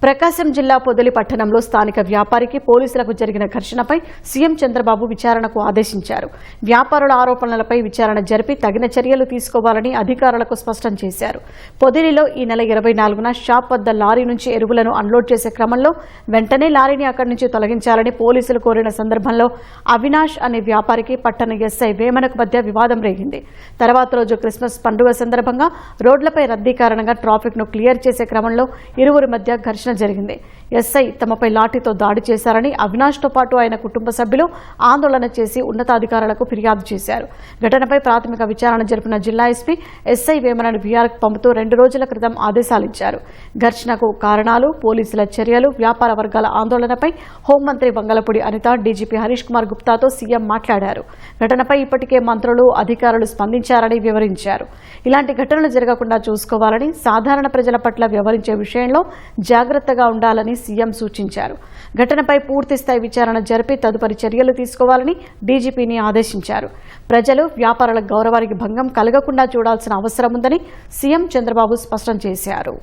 ప్రకాశం జిల్లా పొదిలి పట్టణంలో స్థానిక వ్యాపారికి పోలీసులకు జరిగిన ఘర్షణపై సీఎం చంద్రబాబు విచారణకు ఆదేశించారు. వ్యాపారుల ఆరోపణలపై విచారణ జరిపి తగిన చర్యలు తీసుకోవాలని అధికారులకు స్పష్టం చేశారు. పొదిలిలో ఈ నెల 24న షాప్ వద్ద లారీ నుంచి ఎరువులను అన్లోడ్ చేసే క్రమంలో వెంటనే లారీని అక్కడి నుంచి తొలగించాలని పోలీసులు కోరిన సందర్భంలో అవినాష్ అనే వ్యాపారికి పట్టణ ఎస్ఐ వేమనకు మధ్య వివాదం రేగింది. తర్వాత రోజు క్రిస్మస్ పండుగ సందర్భంగా రోడ్లపై రద్దీ కారణంగా ట్రాఫిక్ ను క్లియర్ చేసే క్రమంలో ఇరువురి మధ్య ఘర్షణ జరిగింది. ఎస్ఐ తమపై లాఠీతో దాడి చేశారని అవినాష్ తో పాటు ఆయన కుటుంబ సభ్యులు ఆందోళన చేసి ఉన్నతాధికారులకు ఫిర్యాదు చేశారు. ఘటనపై ప్రాథమిక విచారణ జరిపిన జిల్లా ఎస్పీ ఎస్ఐ వేమనను వీఆర్కు పంపుతూ 2 రోజుల క్రితం ఆదేశాలిచ్చారు. ఘర్షణకు కారణాలు, పోలీసుల చర్యలు, వ్యాపార వర్గాల ఆందోళనపై హోంమంత్రి వంగలపూడి అనిత, డీజీపీ హరీష్ కుమార్ గుప్తాతో సీఎం మాట్లాడారు. ఘటనపై ఇప్పటికే మంత్రులు, అధికారులు స్పందించారని వివరించారు. ఇలాంటి ఘటనలు జరగకుండా చూసుకోవాలని, సాధారణ ప్రజల పట్ల వ్యవహరించే విషయంలో జాగ్రత్తగా ఉండాలని సీఎం సూచించారు. ఘటనపై పూర్తిస్థాయి విచారణ జరిపి తదుపరి చర్యలు తీసుకోవాలని డీజీపీని ఆదేశించారు. ప్రజలు, వ్యాపారుల గౌరవానికి భంగం కలగకుండా చూడాల్సిన అవసరం ఉందని సీఎం చంద్రబాబు స్పష్టం చేశారు.